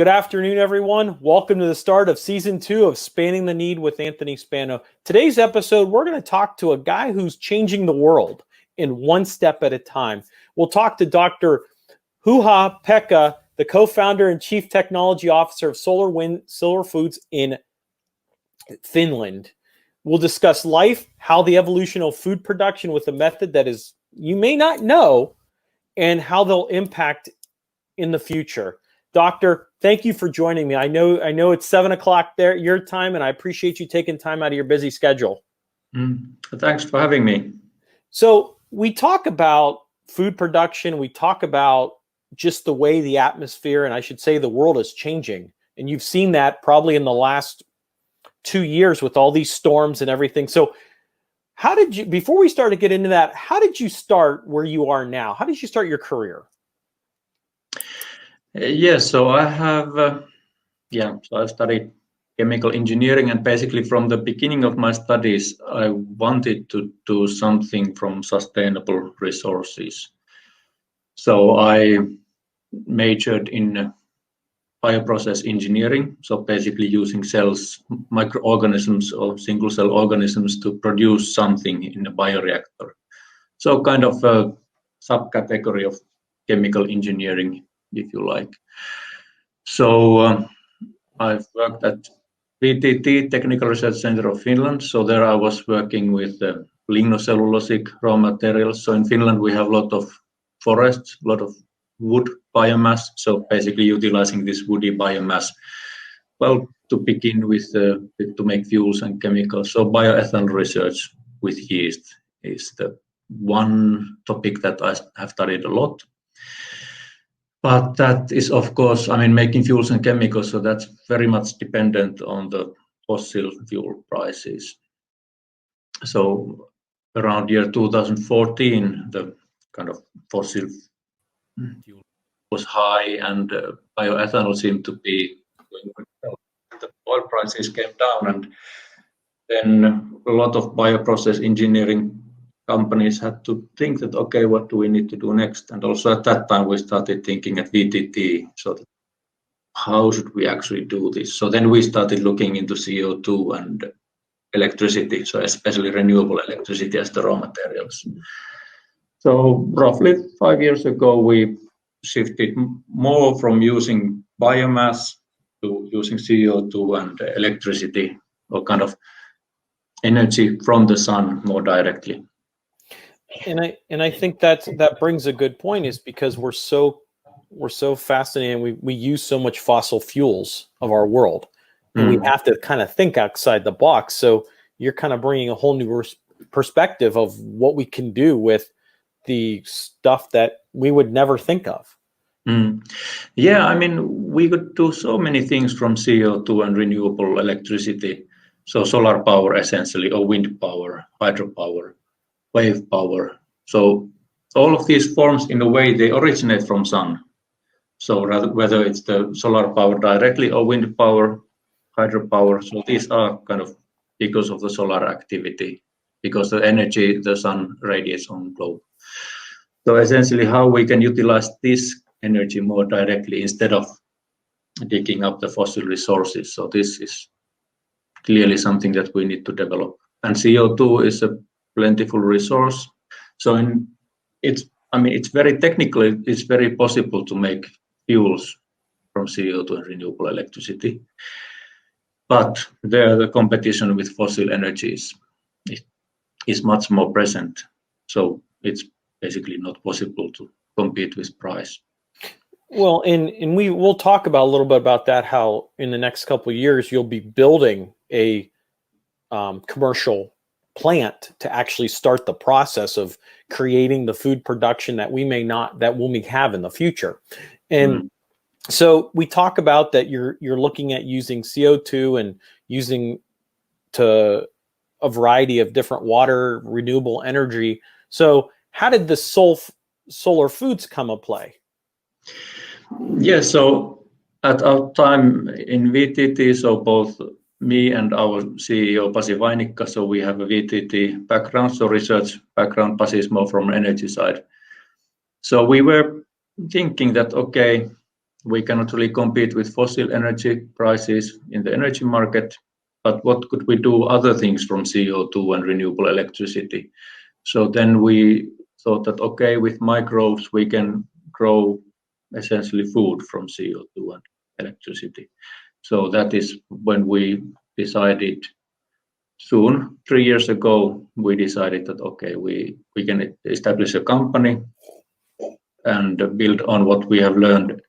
Good afternoon, everyone. Welcome to the start of Season 2 of Spanning the Need with Anthony Spano. Today's episode, we're going to talk to a guy who's changing the world in one step at a time. We'll talk to Dr. Juha Pekka, the co-founder and chief technology officer of Solar Foods in Finland. We'll discuss life, how the evolution of food production with a method that is you may not know, and how they'll impact in the future. Doctor, thank you for joining me. I know it's 7 o'clock there, your time, and I appreciate you taking time out of your busy schedule. Thanks for having me. So we talk about food production. We talk about just the way the atmosphere, and I should say the world is changing. And you've seen that probably in the last 2 years with all these storms and everything. So how did you, before we start to get into that, how did you start where you are now? How did you start your career? Yes, so I have, so I studied chemical engineering, and basically from the beginning of my studies, I wanted to do something from sustainable resources. So I majored in bioprocess engineering, so basically using cells, microorganisms or single cell organisms to produce something in a bioreactor. So kind of a subcategory of chemical engineering, if you like. So I've worked at VTT, Technical Research Center of Finland. So there I was working with lignocellulosic raw materials. So in Finland we have a lot of forests, a lot of wood biomass. So basically utilizing this woody biomass, well, to begin with, to make fuels and chemicals. So bioethanol research with yeast is the one topic that I have studied a lot. But that is, of course, making fuels and chemicals, so that's very much dependent on the fossil fuel prices. So around year 2014, the kind of fossil fuel was high, and bioethanol seemed to be going well. The oil prices came down, and then a lot of bioprocess engineering companies had to think that, okay, what do we need to do next? And also at that time, we started thinking at VTT, so how should we actually do this? So then we started looking into CO2 and electricity, so especially renewable electricity as the raw materials. So roughly 5 years ago, we shifted more from using biomass to using CO2 and electricity, or kind of energy from the sun more directly. And I think that brings a good point, is because we're so fascinated. We use so much fossil fuels of our world, and we have to kind of think outside the box. So you're kind of bringing a whole new perspective of what we can do with the stuff that we would never think of. Yeah, we could do so many things from CO2 and renewable electricity. So solar power essentially, or wind power, hydropower, wave power. So all of these forms, in a way, they originate from sun. So whether it's the solar power directly or wind power, hydropower, so these are kind of because of the solar activity, because the energy the sun radiates on the globe. So essentially how we can utilize this energy more directly instead of digging up the fossil resources. So this is clearly something that we need to develop. And CO2 is a plentiful resource. So it's very technical. It's very possible to make fuels from CO2 and renewable electricity. But there, the competition with fossil energies is much more present. So it's basically not possible to compete with price. Well, and we'll talk about a little bit about that, how in the next couple of years you'll be building a commercial plant to actually start the process of creating the food production that we may have in the future. And so we talk about that you're looking at using CO2 and using to a variety of different water, renewable energy. So how did the Solar Foods come into play? Yeah, so at our time in VTT, so both me and our CEO Pasi Vainikka, so we have a VTT background, so research background. Pasi is more from energy side. So we were thinking that, okay, we cannot really compete with fossil energy prices in the energy market. But what could we do other things from CO2 and renewable electricity? So then we thought that, okay, with microbes, we can grow essentially food from CO2 and electricity. So that is when we decided soon, 3 years ago, we decided that, okay, we can establish a company and build on what we have learned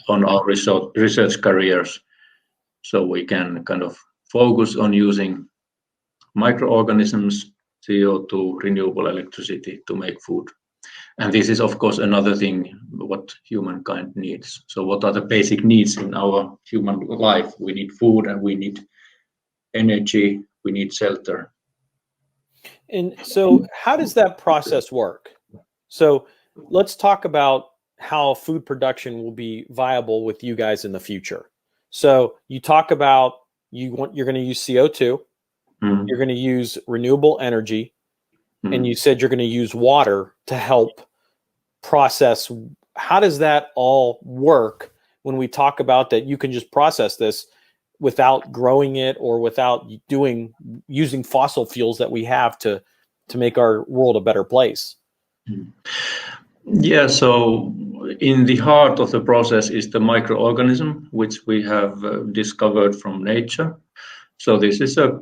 on our research careers. So we can kind of focus on using microorganisms, CO2, renewable electricity to make food. And this is, of course, another thing what humankind needs. So what are the basic needs in our human life? We need food and we need energy, we need shelter. And so how does that process work? So let's talk about how food production will be viable with you guys in the future. So you talk about you're going to use CO2, you're going to use renewable energy, and you said you're going to use water to help process. How does that all work when we talk about that you can just process this without growing it or without using fossil fuels that we have to make our world a better place? Yeah, so in the heart of the process is the microorganism, which we have discovered from nature. So this is a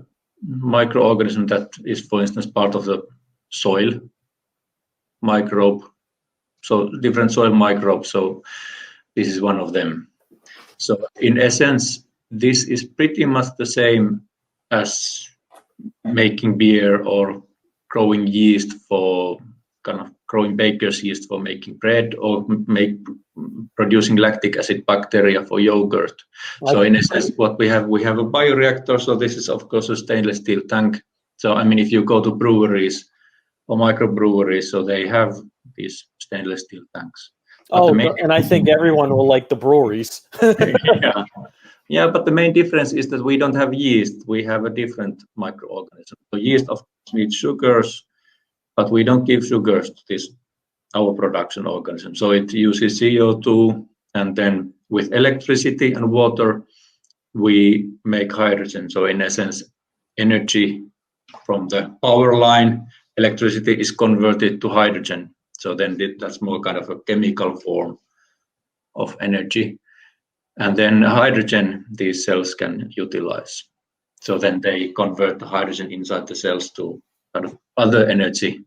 microorganism that is, for instance, part of the soil microbe. So different soil microbes. So this is one of them. So in essence, this is pretty much the same as making beer or growing yeast for growing baker's yeast for making bread or producing lactic acid bacteria for yogurt. So in essence, what we have a bioreactor. So this is, of course, a stainless steel tank. So I mean, if you go to breweries or microbreweries, so they have these stainless steel tanks. And I think everyone will like the breweries. Yeah, but the main difference is that we don't have yeast. We have a different microorganism. So yeast, of course, needs sugars, but we don't give sugars to our production organism. So it uses CO2, and then with electricity and water, we make hydrogen. So in essence, energy from the power line, electricity is converted to hydrogen. So then that's more kind of a chemical form of energy. And then hydrogen, these cells can utilize. So then they convert the hydrogen inside the cells to kind of other energy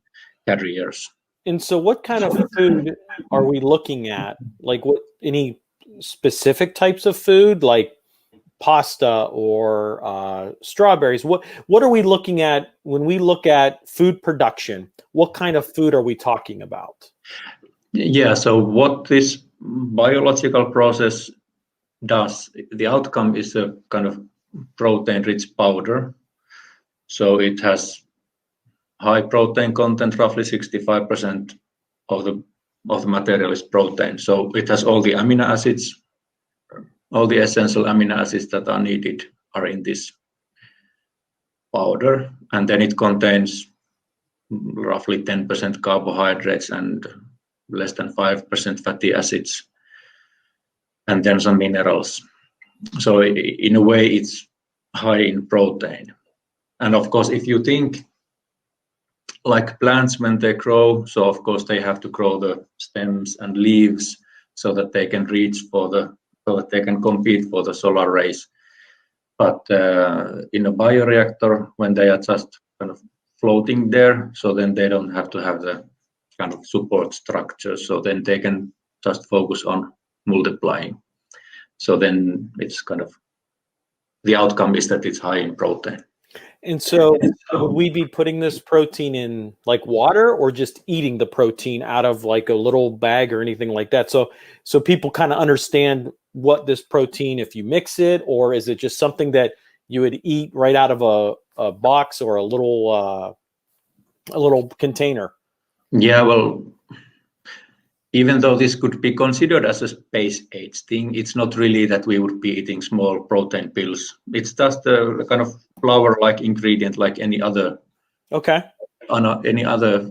carriers. And so what kind of food are we looking at? Like any specific types of food, like pasta or strawberries? What are we looking at when we look at food production? What kind of food are we talking about? Yeah, so what this biological process does, the outcome is a kind of protein-rich powder. So it has high protein content, roughly 65% of the material is protein. So it has all the amino acids, all the essential amino acids that are needed are in this powder. And then it contains roughly 10% carbohydrates and less than 5% fatty acids, and then some minerals. So in a way, it's high in protein. And of course, if you think like plants when they grow, so of course they have to grow the stems and leaves so that they can so that they can compete for the solar rays. But in a bioreactor, when they are just kind of floating there, so then they don't have to have the kind of support structure. So then they can just focus on multiplying. So then it's kind of, the outcome is that it's high in protein. And so would we be putting this protein in like water or just eating the protein out of like a little bag or anything like that? So people kind of understand what this protein, if you mix it, or is it just something that you would eat right out of a box or a little container? Yeah, well, even though this could be considered as a space age thing, it's not really that we would be eating small protein pills. It's just a kind of flour-like ingredient, like any other. Okay. Any other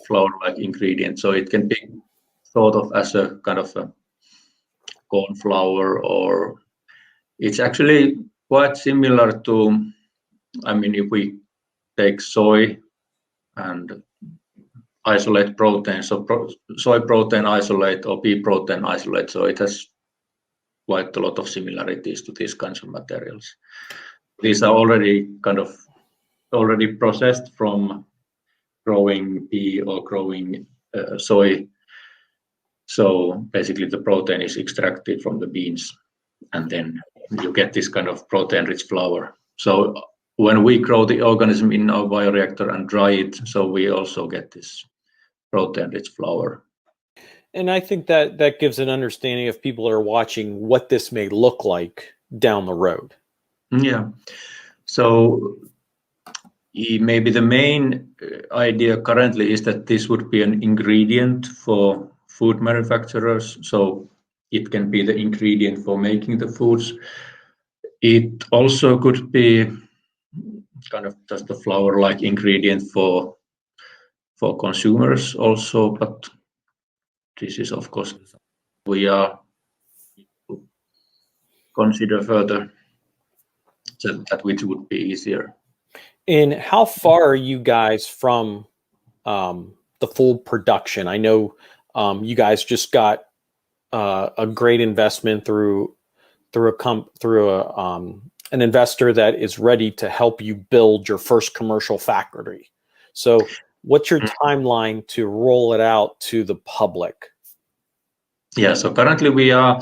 flour-like ingredient. So it can be thought of as a kind of a corn flour, or it's actually quite similar to, I mean, if we take soy and isolate protein, so soy protein isolate or pea protein isolate, so it has quite a lot of similarities to these kinds of materials. These are already processed from growing pea or growing soy. So basically the protein is extracted from the beans, and then you get this kind of protein-rich flour. So when we grow the organism in our bioreactor and dry it, so we also get this protein-rich flour. And I think that gives an understanding if people are watching what this may look like down the road. Yeah. So maybe the main idea currently is that this would be an ingredient for food manufacturers. So it can be the ingredient for making the foods. It also could be kind of just a flour-like ingredient for consumers also, but this is of course we are consider further that which would be easier. And how far are you guys from the full production? I know you guys just got a great investment through an investor that is ready to help you build your first commercial factory. So what's your timeline to roll it out to the public? Yeah, so currently we are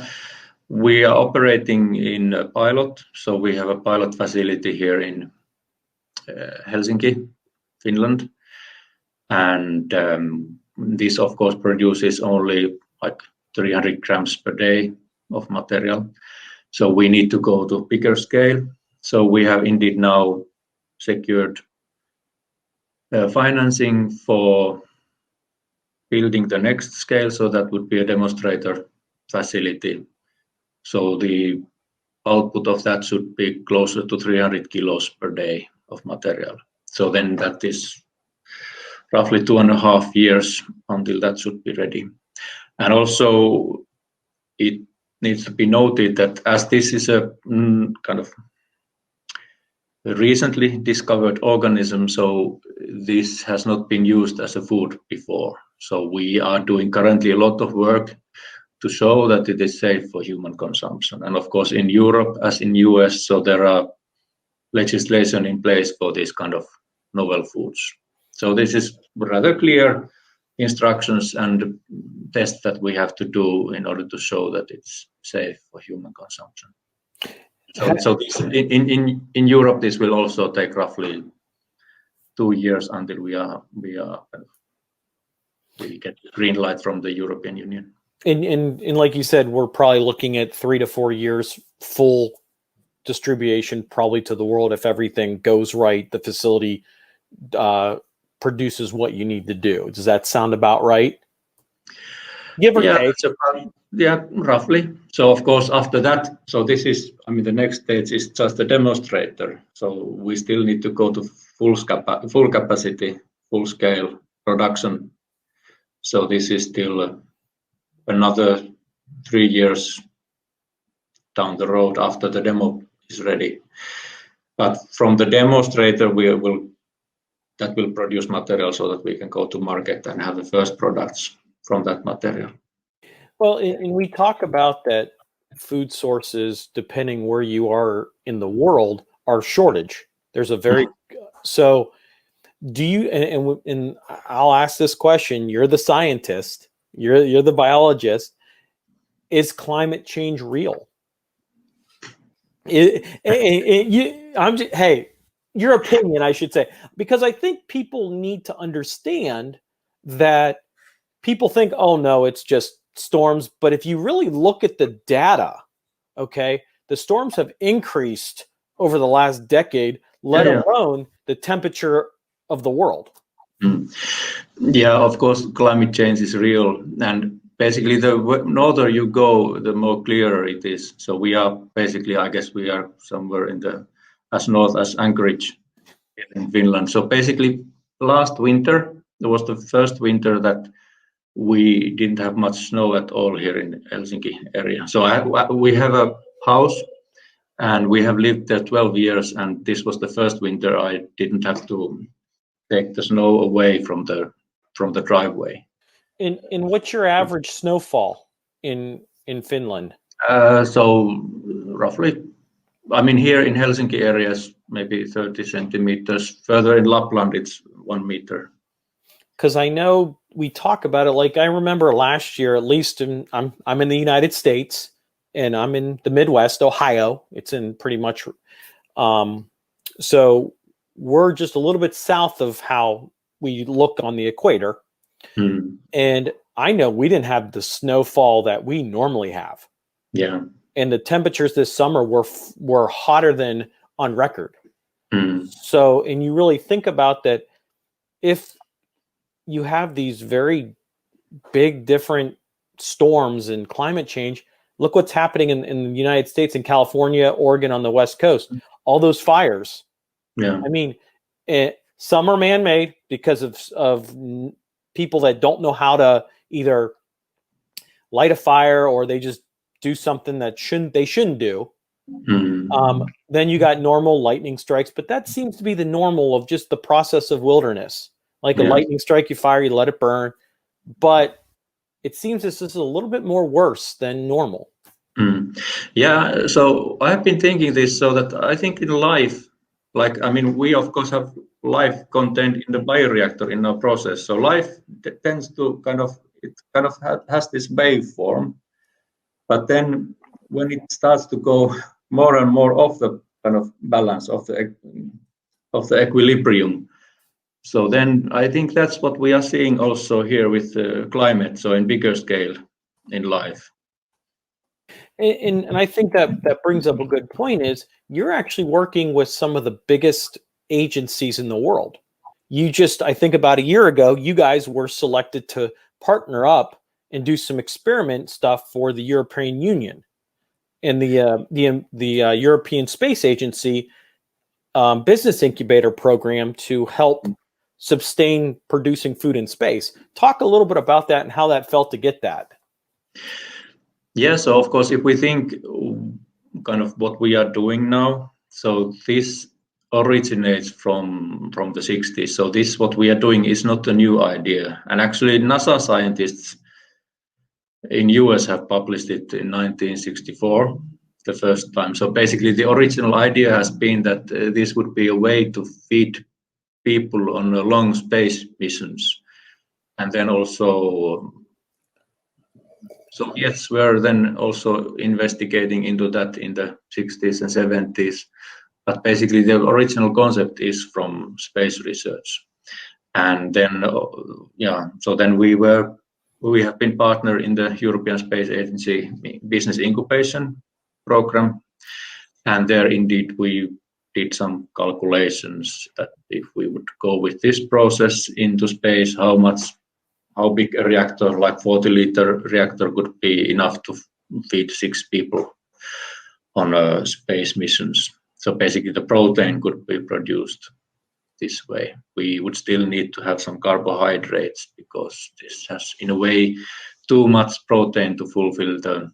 operating in a pilot. So we have a pilot facility here in Helsinki, Finland, and this of course produces only like 300 grams per day of material. So we need to go to bigger scale. So we have indeed now secured financing for building the next scale. So that would be a demonstrator facility. So the output of that should be closer to 300 kilos per day of material. So then that is roughly 2.5 years until that should be ready. And also it needs to be noted that as this is a kind of recently discovered organism, so this has not been used as a food before. So we are doing currently a lot of work to show that it is safe for human consumption. And of course in Europe as in US, so there are legislation in place for this kind of novel foods. So this is rather clear instructions and tests that we have to do in order to show that it's safe for human consumption. So this, in Europe, this will also take roughly 2 years until we get green light from the European Union. And like you said, we're probably looking at 3 to 4 years full distribution, probably to the world if everything goes right. The facility produces what you need to do. Does that sound about right? Give or take. Yeah, roughly. So of course after that, so this is, I mean, the next stage is just a demonstrator. So we still need to go to full capacity, full scale production. So this is still another 3 years down the road after the demo is ready. But from the demonstrator, that will produce material so that we can go to market and have the first products from that material. Well, and we talk about that food sources, depending where you are in the world, are shortage. There's a very so. Do you and I'll ask this question? You're the scientist. You're the biologist. Is climate change real? Hey, your opinion, I should say, because I think people need to understand that people think, oh no, it's just storms. But if you really look at the data, okay, the storms have increased over the last decade, let alone the temperature of the world. Yeah, of course, climate change is real. And basically, the norther you go, the more clearer it is. So we are basically, I guess we are somewhere in as north as Anchorage in Finland. So basically, last winter, there was the first winter that we didn't have much snow at all here in Helsinki area. So we have a house, and we have lived there 12 years, and this was the first winter I didn't have to take the snow away from the driveway. In what's your average snowfall in Finland? So roughly, I mean, here in Helsinki areas, maybe 30 centimeters. Further in Lapland, it's 1 meter. Because I know we talk about it. Like I remember last year, at least I'm in the United States, and I'm in the Midwest, Ohio. It's in pretty much, so we're just a little bit south of how we look on the equator. And I know we didn't have the snowfall that we normally have. Yeah. And the temperatures this summer were hotter than on record. So, and you really think about that, if you have these very big different storms and climate change, look what's happening in the United States, in California, Oregon, on the West Coast, all those fires. Yeah. I mean, some are man-made because of people that don't know how to either light a fire, or they just do something that they shouldn't do. Then you got normal lightning strikes, but that seems to be the normal of just the process of wilderness. Like a lightning strike, you fire, you let it burn. But it seems this is a little bit more worse than normal. Yeah, so I've been thinking this, so that I think in life, like, I mean, we of course have life contained in the bioreactor in our process. So life tends to has this waveform, but then when it starts to go more and more off the kind of balance of the equilibrium, so then I think that's what we are seeing also here with the climate, so in bigger scale in life. And I think that brings up a good point, is you're actually working with some of the biggest agencies in the world. I think about a year ago, you guys were selected to partner up and do some experiment stuff for the European Union and the European Space Agency business incubator program to help sustain producing food in space. Talk a little bit about that and how that felt to get that. Yeah, so of course, if we think kind of what we are doing now, so this originates from the 60s. So this, what we are doing, is not a new idea. And actually, NASA scientists in US have published it in 1964, the first time. So basically, the original idea has been that this would be a way to feed people on long space missions. And then also Soviets were then also investigating into that in the 60s and 70s. But basically, the original concept is from space research. And then, so then we have been partner in the European Space Agency business incubation program. And there, indeed, we did some calculations that if we would go with this process into space, how big a reactor, like 40-liter reactor, could be enough to feed 6 people on space missions. So basically, the protein could be produced this way. We would still need to have some carbohydrates, because this has, in a way, too much protein to fulfill the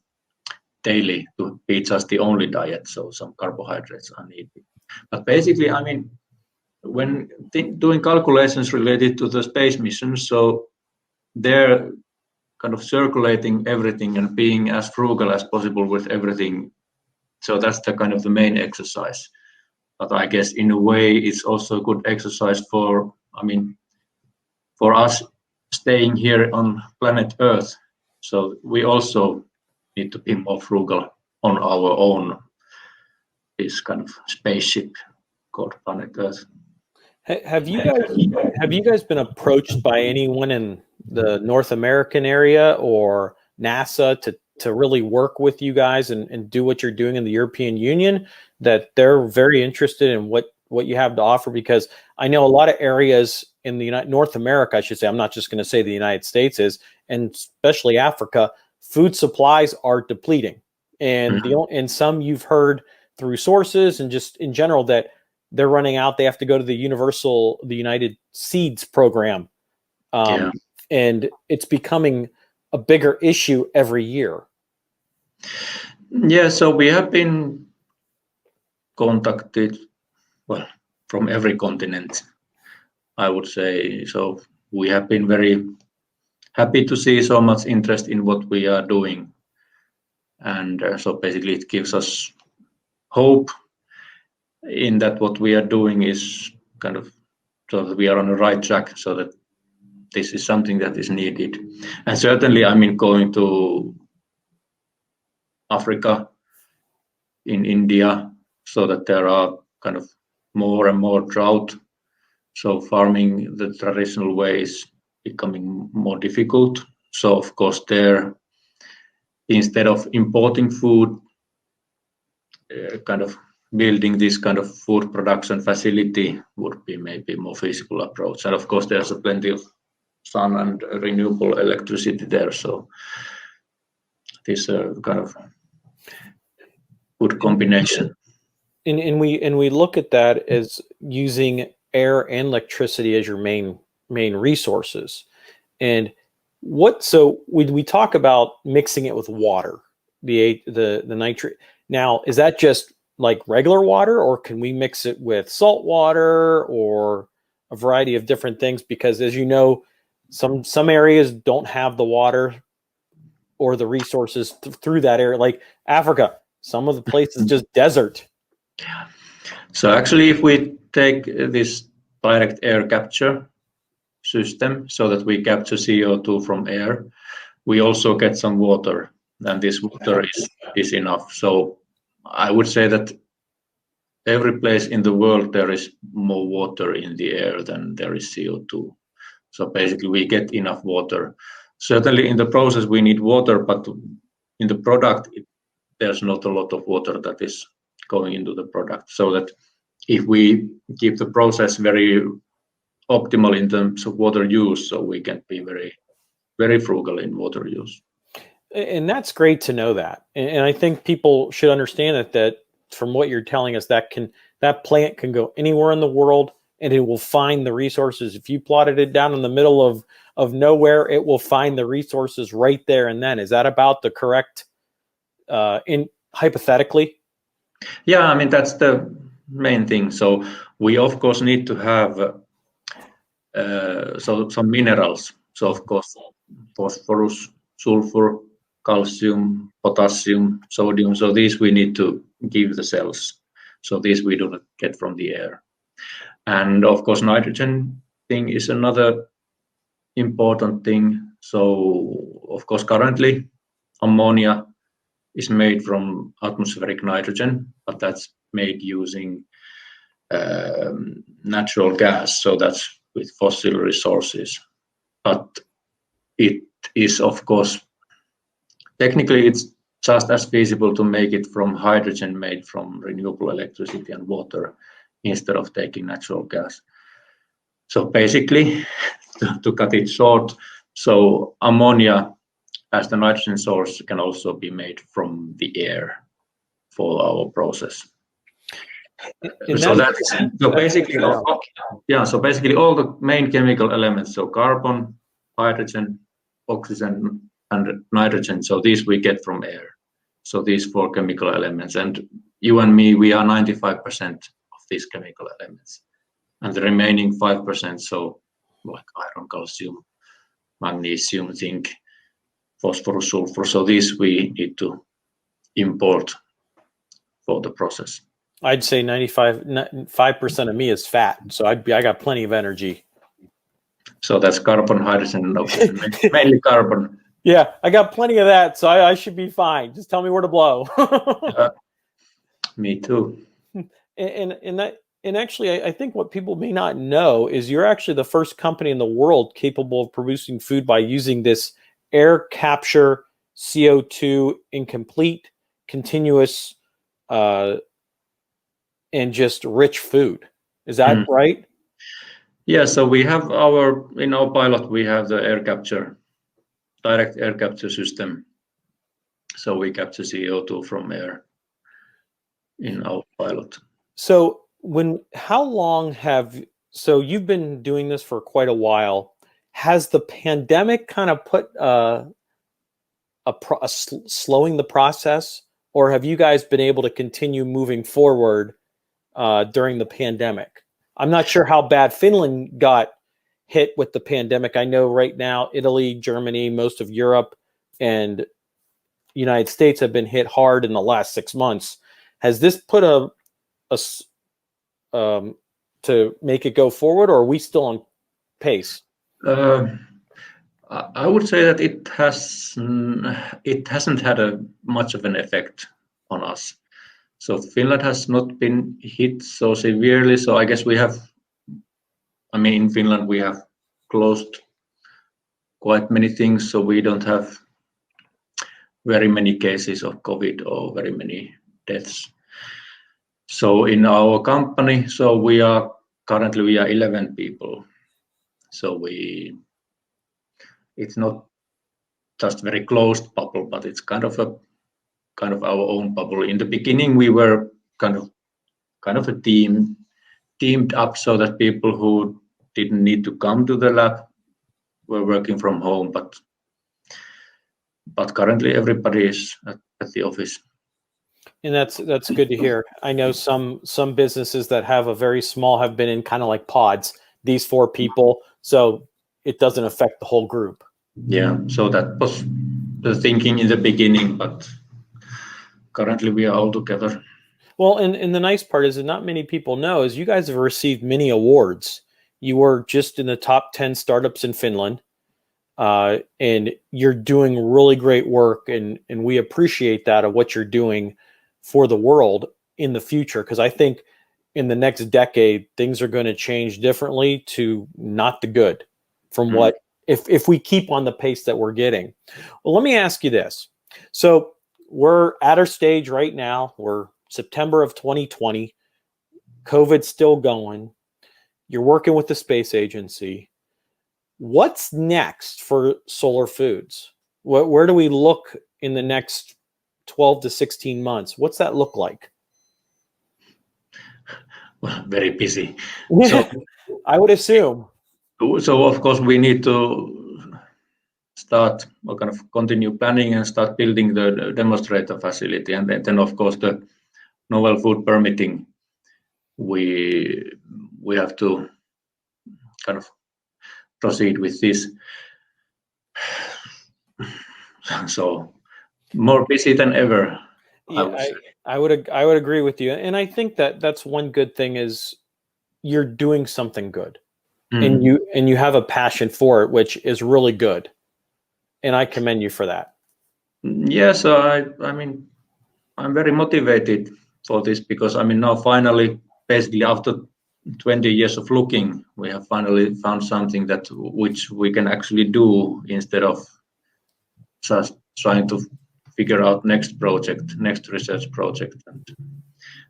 daily, to be just the only diet. So some carbohydrates are needed. But basically, I mean, when doing calculations related to the space missions, so they're kind of circulating everything and being as frugal as possible with everything. So that's the kind of the main exercise. But I guess in a way it's also a good exercise for us staying here on planet Earth. So we also need to be more frugal on our own, this kind of spaceship called planet Earth. Have you guys been approached by anyone in the North American area or NASA to really work with you guys and do what you're doing in the European Union, that they're very interested in what you have to offer? Because I know a lot of areas in the North America, I should say, I'm not just going to say the United States is, and especially Africa, food supplies are depleting. And and some you've heard through sources and just in general that they're running out. They have to go to the United Seeds program and it's becoming a bigger issue every year. Yeah, so we have been contacted, well, from every continent, I would say. So we have been very happy to see so much interest in what we are doing. And so basically it gives us hope in that what we are doing is kind of so that we are on the right track, so that this is something that is needed. And certainly, I mean, going to Africa, in India, so that there are kind of more and more drought. So farming the traditional way is becoming more difficult. So of course there, instead of importing food, kind of building this kind of food production facility would be maybe more feasible approach. And of course there's plenty of sun and renewable electricity there. So this kind of good combination. And we look at that as using air and electricity as your main resources. And so we talk about mixing it with water, the nitrate. Now, is that just like regular water, or can we mix it with salt water or a variety of different things? Because as you know, some areas don't have the water or the resources through that area, like Africa. Some of the places just desert. So actually, if we take this direct air capture system, so that we capture CO2 from air, we also get some water, and this water is enough. So I would say that every place in the world there is more water in the air than there is CO2. So basically we get enough water. Certainly in the process we need water, but in the product there's not a lot of water that is going into the product. So that if we keep the process very optimal in terms of water use, so we can be very, very frugal in water use. And that's great to know that. And I think people should understand that from what you're telling us, that plant can go anywhere in the world and it will find the resources. If you plotted it down in the middle of nowhere, it will find the resources right there and then. Is that about the correct hypothetically? Yeah, I mean, that's the main thing. So we of course need to have some minerals. So of course phosphorus, sulfur, calcium, potassium, sodium. So these we need to give the cells. So these we do not get from the air. And of course nitrogen thing is another important thing. So of course currently ammonia is made from atmospheric nitrogen, but that's made using natural gas. So that's with fossil resources. But it is of course technically it's just as feasible to make it from hydrogen made from renewable electricity and water instead of taking natural gas. So basically, to cut it short, so ammonia as the nitrogen source can also be made from the air for our process. So basically all the main chemical elements, so carbon, hydrogen, oxygen, and nitrogen, so these we get from air. So these four chemical elements, and you and me, we are 95% of these chemical elements, and the remaining 5%, so like iron, calcium, magnesium, zinc, phosphorus, sulfur, so these we need to import for the process. I'd say 5% of me is fat, so I got plenty of energy. So that's carbon, hydrogen, and oxygen, mainly carbon. Yeah, I got plenty of that, so I should be fine. Just tell me where to blow. Me too. And actually, I think what people may not know is you're actually the first company in the world capable of producing food by using this air capture CO2 in complete, continuous, and just rich food. Is that right? Yeah, so we have in our pilot, we have the direct air capture system. So we capture CO2 from air in our pilot. So you've been doing this for quite a while. has the pandemic kind of put slowing the process, or have you guys been able to continue moving forward during the pandemic? I'm not sure how bad Finland got hit with the pandemic. I know right now Italy, Germany, most of Europe, and United States have been hit hard in the last 6 months. Has this put to make it go forward, or are we still on pace? I would say that it hasn't had much of an effect on us. So Finland has not been hit so severely. So I guess in Finland we have closed quite many things, so we don't have very many cases of COVID or very many deaths. So in our company, we are 11 people. So it's not just very closed bubble, but it's kind of our own bubble. In the beginning, we were kind of a teamed up so that people who didn't need to come to the lab were working from home, but currently everybody is at the office. And that's good to hear. I know some businesses that have have been in kind of like pods, these 4 people, so it doesn't affect the whole group. Yeah, so that was the thinking in the beginning, but currently we are all together. Well, and the nice part is that not many people know is you guys have received many awards. You were just in the top 10 startups in Finland, and you're doing really great work, and we appreciate that of what you're doing for the world in the future, because I think in the next decade things are going to change differently to not the good from what if we keep on the pace that we're getting. Well, let me ask you this. So we're at our stage right now. We're September of 2020. COVID's still going. You're working with the space agency. What's next for Solar Foods? Where do we look in the next 12 to 16 months? What's that look like? Well, very busy. So, I would assume. So of course we need to start or kind of continue planning and start building the demonstrator facility, and then of course the novel food permitting. We have to kind of proceed with this. So more busy than ever. Yeah, I would agree with you, and I think that's one good thing is you're doing something good, and you have a passion for it, which is really good, and I commend you for that. Yeah, so I mean I'm very motivated for this because now finally, basically after 20 years of looking, we have finally found something which we can actually do instead of just trying to figure out next research project. And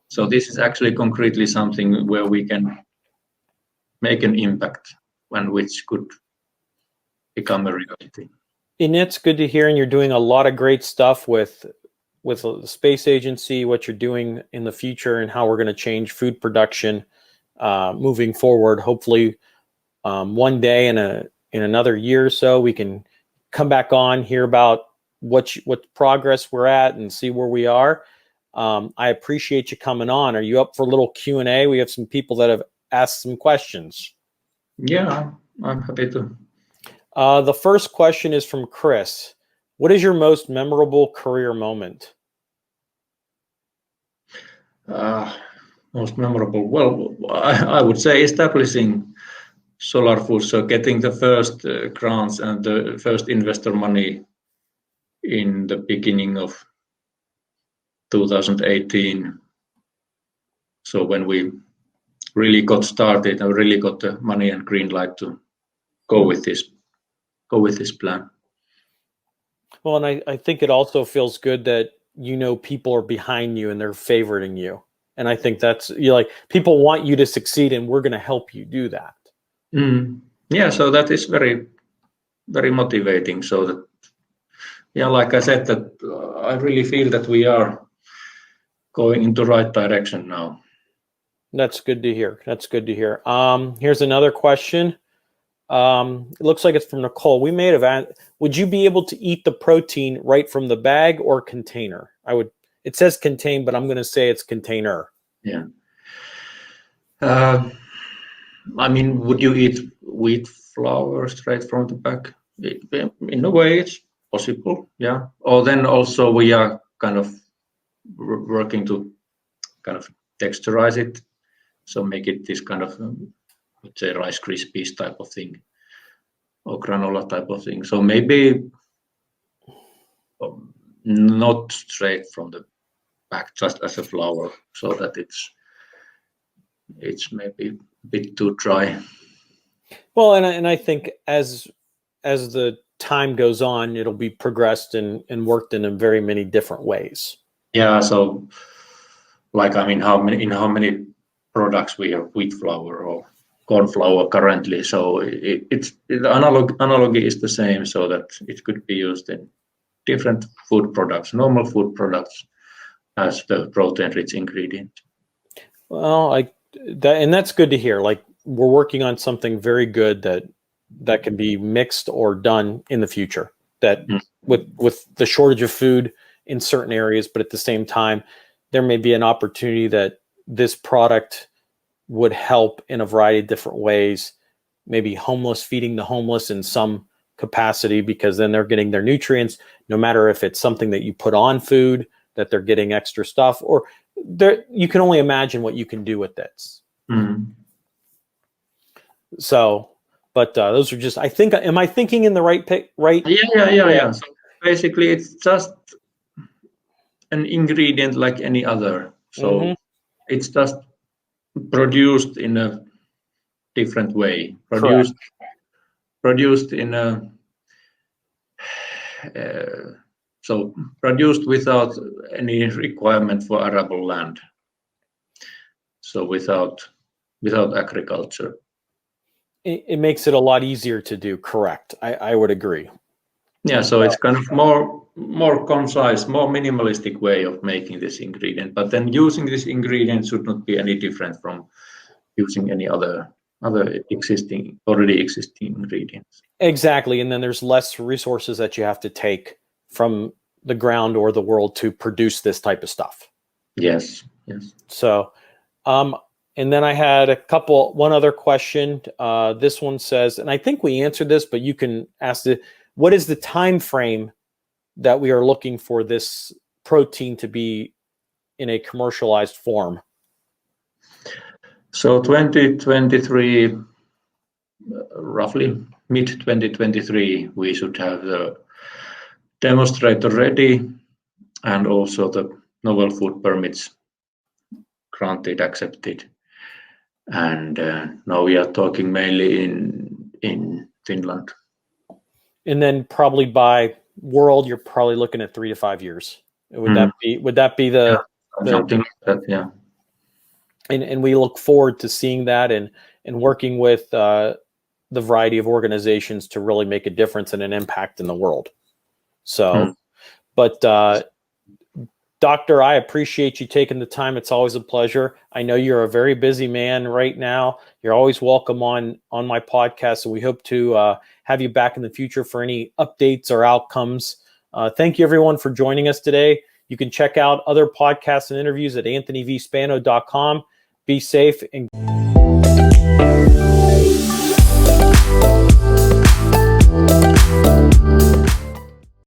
so this is actually concretely something where we can make an impact which could become a reality. And it's good to hear, and you're doing a lot of great stuff with the space agency, what you're doing in the future, and how we're going to change food production moving forward. Hopefully, one day in another year or so, we can come back on, hear about what progress we're at, and see where we are. I appreciate you coming on. Are you up for a little Q&A? We have some people that have asked some questions. Yeah, I'm happy to. The first question is from Chris. What is your most memorable career moment? Most memorable? Well, I would say establishing Solar Foods, so getting the first grants and the first investor money in the beginning of 2018. So when we really got started and really got the money and green light to go with this plan. Well, and I think it also feels good that people are behind you and they're favoriting you. And I think that's people want you to succeed, and we're going to help you do that. Yeah, so that is very, very motivating. So that, yeah, like I said, that I really feel that we are going in the right direction now. That's good to hear. Here's another question. It looks like it's from Nicole. We may have. Would you be able to eat the protein right from the bag or container? I would. It says contain, but I'm going to say it's container. Yeah. I mean, would you eat wheat flour straight from the bag? In a way, it's possible. Yeah. Or then also we are kind of working to kind of texturize it, so make it this kind of let's say Rice Krispies type of thing or granola type of thing. So maybe not straight from the back, just as a flour, so that it's maybe a bit too dry. Well, and I think as the time goes on, it'll be progressed and worked in very many different ways. Yeah. So, like, I mean, how many products we have wheat flour or corn flour currently? So the analogy is the same, so that it could be used in different food products, normal food products, as the protein-rich ingredient. Well, and that's good to hear. Like, we're working on something very good that can be mixed or done in the future. That with the shortage of food in certain areas, but at the same time, there may be an opportunity that this product would help in a variety of different ways. Maybe feeding the homeless in some capacity, because then they're getting their nutrients, no matter if it's something that you put on food, that they're getting extra stuff, or you can only imagine what you can do with this. So, but those are just, I think, am I thinking in the right pick? Right? Yeah. So basically, it's just an ingredient like any other. So it's just produced in a different way. Produced in a so produced without any requirement for arable land. So without agriculture. It makes it a lot easier to do. Correct. I would agree. Yeah, so it's kind of more concise, more minimalistic way of making this ingredient. But then using this ingredient should not be any different from using any other already existing ingredients. Exactly, and then there's less resources that you have to take from the ground or the world to produce this type of stuff. Yes. So, and then I had one other question. This one says, and I think we answered this, but you can ask it. What is the time frame that we are looking for this protein to be in a commercialized form? So 2023, roughly mid 2023, we should have the demonstrator ready and also the novel food permits granted, accepted. And now we are talking mainly in Finland. And then probably by world, you're probably looking at 3 to 5 years. Would that be the something like that? Yeah. And we look forward to seeing that and working with the variety of organizations to really make a difference and an impact in the world. So, but Doctor, I appreciate you taking the time. It's always a pleasure. I know you're a very busy man right now. You're always welcome on my podcast, and we hope to have you back in the future for any updates or outcomes. Thank you, everyone, for joining us today. You can check out other podcasts and interviews at anthonyvspano.com. Be safe and